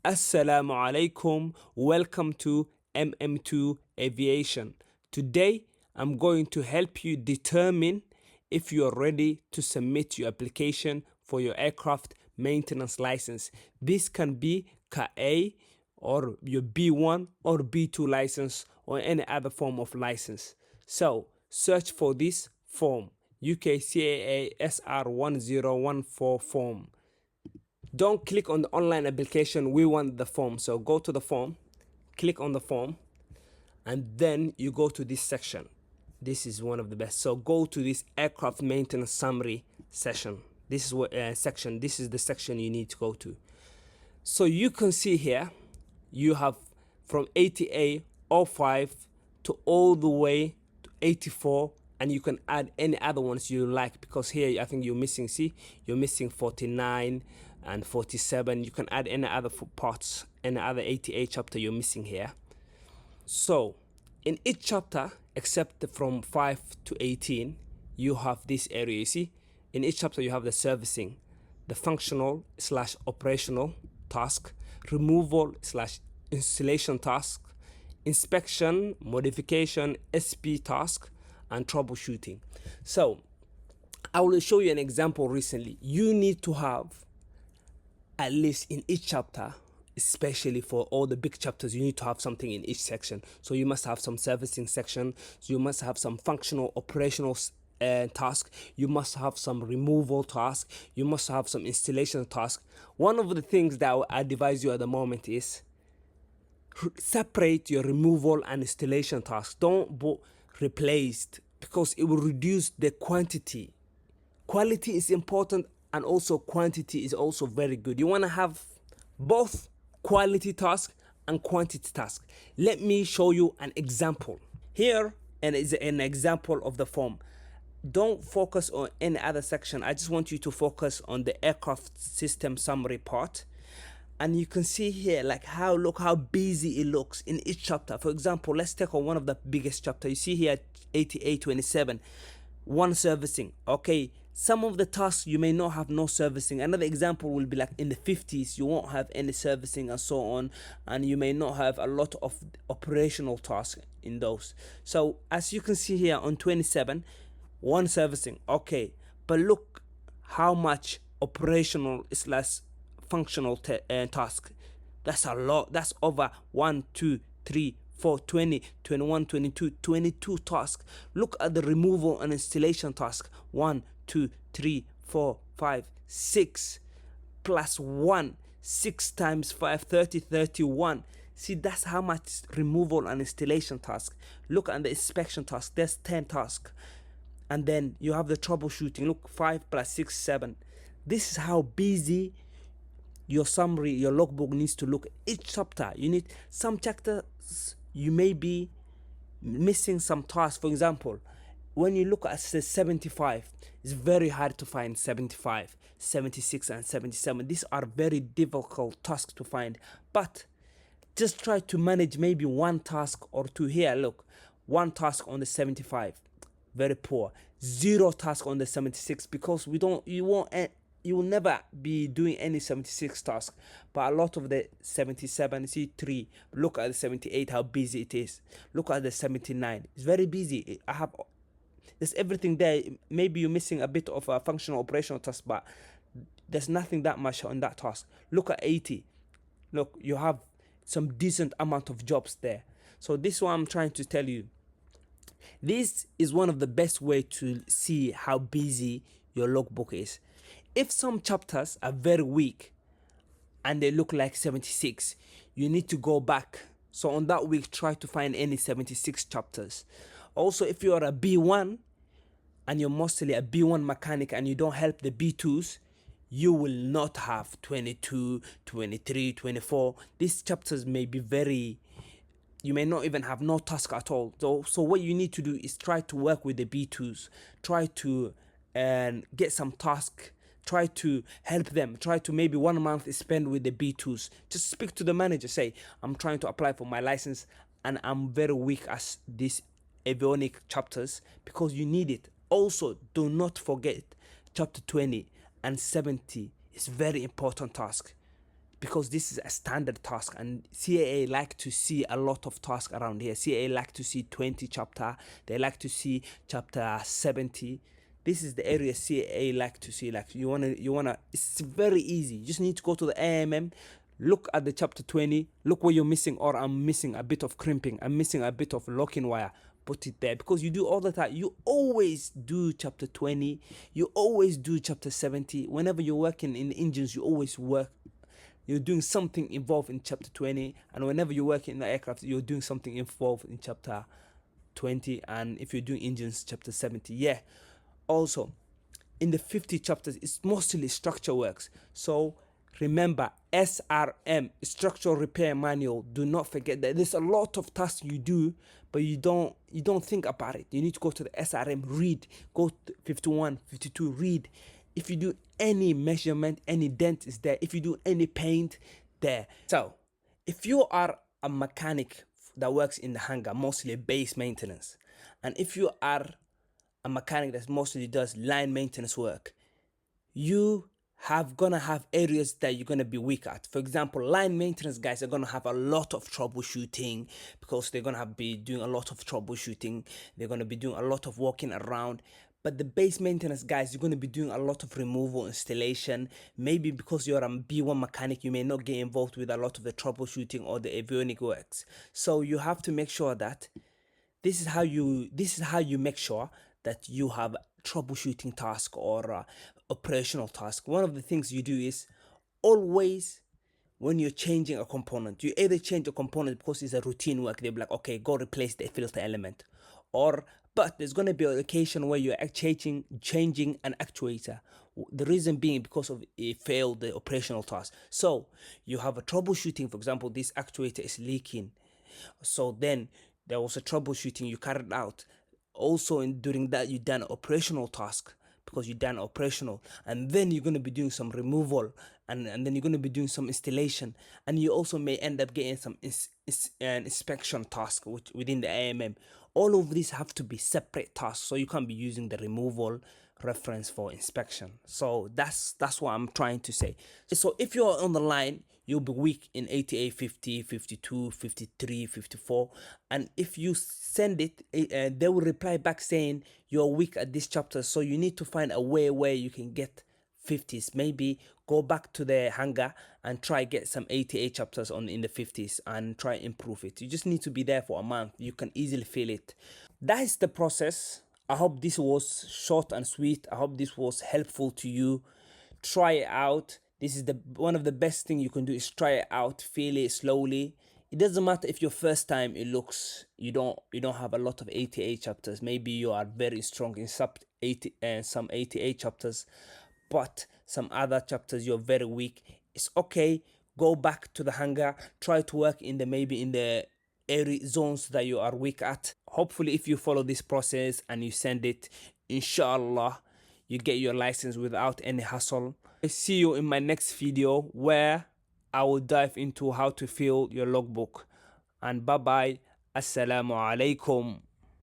Assalamu alaikum. Welcome to MM2 Aviation. Today, I'm going to help you determine if you are ready to submit your application for your aircraft maintenance license. This can be Cat A or your B1 or B2 license or any other form of license. So, search for this form, UKCAA SR1014 form. Don't click on the online application. We want the form. So go to the form, click on the form, and then you go to this section. This is one of the best. So go to this aircraft maintenance summary session. This is what section. This is the section you need to go to. So you can see here, you have from ATA 05 to all the way to 84, and you can add any other ones you like, because here I think you're missing, see, you're missing 49 and 47. You can add any other parts, any other ATA chapter you're missing here. So in each chapter, except from 5 to 18, you have this area, you see. In each chapter you have the servicing, the functional / operational task, removal / installation task, inspection, modification, SP task, and troubleshooting. So I will show you an example recently. You need to have at least in each chapter, especially for all the big chapters, you need to have something in each section. So you must have some servicing section, so you must have some functional operational task, you must have some removal task, you must have some installation task. One of the things that I advise you at the moment is separate your removal and installation tasks. Don't replace, because it will reduce the quantity. Quality is important, and also quantity is also very good. You want to have both quality task and quantity task. Let me show you an example here, and it's an example of the form. Don't focus on any other section. I just want you to focus on the aircraft system summary part. And you can see here, like, look how busy it looks in each chapter. For example, let's take on one of the biggest chapter. You see here 8827, one servicing. Okay, some of the tasks you may not have no servicing. Another example will be like in the 50s, you won't have any servicing and so on, and you may not have a lot of operational tasks in those. So as you can see here on 27, one servicing. Okay, but look how much operational / functional task. That's a lot. That's over 1, 2, 3, 4, 20, 21, 22, 22 tasks. Look at the removal and installation task. 1, 2, 3, 4, 5, 6 plus 1. 6 times 5, 30, 31. See, that's how much removal and installation task. Look at the inspection task. There's 10 tasks. And then you have the troubleshooting. Look, 5 plus 6, 7. This is how busy your summary, your logbook needs to look. Each chapter, you need some chapters, you may be missing some tasks. For example, when you look at 75, it's very hard to find 75, 76, and 77. These are very difficult tasks to find. But just try to manage maybe one task or two. Here, look, one task on the 75, very poor. 0 task on the 76, because you will never be doing any 76 tasks. But a lot of the 77, see 3. Look at the 78, how busy it is. Look at the 79, it's very busy. There's everything there. Maybe you're missing a bit of a functional operational task, but there's nothing that much on that task. Look at 80. Look, you have some decent amount of jobs there. So this is what I'm trying to tell you. This is one of the best way to see how busy your logbook is. If some chapters are very weak and they look like 76, you need to go back. So on that week, try to find any 76 chapters. Also, if you are a B1 and you're mostly a B1 mechanic and you don't help the B2s, you will not have 22, 23, 24. These chapters may be you may not even have no task at all. So what you need to do is try to work with the B2s. Try to get some task. Try to help them. Try to maybe 1 month spend with the B2s. Just speak to the manager. Say, I'm trying to apply for my license and I'm very weak as these avionic chapters, because you need it. Also, do not forget chapter 20 and 70 is very important task. because this is a standard task, and CAA like to see a lot of tasks around here. CAA like to see 20 chapter, they like to see chapter 70. This is the area CAA like to see. Like you wanna it's very easy. You just need to go to the AMM, look at the chapter 20, look where you're missing, or I'm missing a bit of crimping, I'm missing a bit of locking wire, put it there, because you do all the time. You always do chapter 20, you always do chapter 70. Whenever you're working in the engines, you always you're doing something involved in chapter 20, and whenever you're working in the aircraft, you're doing something involved in chapter 20, and if you're doing engines, chapter 70. Yeah, also in the 50 chapters, it's mostly structure works. So remember, SRM, structural repair manual. Do not forget that there's a lot of tasks you do, but you don't think about it. You need to go to the SRM, read, go to 51, 52, read. If you do any measurement, any dent is there. If you do any paint, there. So if you are a mechanic that works in the hangar, mostly base maintenance, and if you are a mechanic that mostly does line maintenance work, you gonna have areas that you're gonna be weak at. For example, line maintenance guys are gonna have a lot of troubleshooting, because they're gonna be doing a lot of troubleshooting. They're gonna be doing a lot of walking around. But the base maintenance guys, you're going to be doing a lot of removal, installation. Maybe because you're a B1 mechanic, you may not get involved with a lot of the troubleshooting or the avionic works. So you have to make sure that this is how you make sure that you have troubleshooting task or operational task. One of the things you do is always, when you're changing a component, you either change a component because it's a routine work. They'll be like, okay, go replace the filter element, but there's going to be an occasion where you're changing an actuator. The reason being because of it failed the operational task. So you have a troubleshooting. For example, this actuator is leaking. So then there was a troubleshooting you carried out. Also, during that, you done an operational task, because you done operational, and then you're going to be doing some removal, and then you're going to be doing some installation, and you also may end up getting some inspection task within the AMM. All of these have to be separate tasks, so you can't be using the removal reference for inspection. So that's what I'm trying to say. So if you're on the line, you'll be weak in ATA 50, 52, 53, 54, and if you send it, they will reply back saying you're weak at this chapter, so you need to find a way where you can get 50s. Maybe go back to the hangar and try get some ATA chapters in the 50s and try improve it. You just need to be there for a month. You can easily feel it. That is the process. I hope this was short and sweet. I hope this was helpful to you. Try it out. This is one of the best thing you can do, is try it out, feel it slowly. It doesn't matter if your first time you don't have a lot of ATA chapters. Maybe you are very strong in some ATA chapters, but some other chapters you're very weak. It's okay. Go back to the hangar. Try to work in the area zones that you are weak at. Hopefully, if you follow this process and you send it, inshallah, you get your license without any hassle. I see you in my next video, where I will dive into how to fill your logbook. And bye bye. Assalamu alaikum.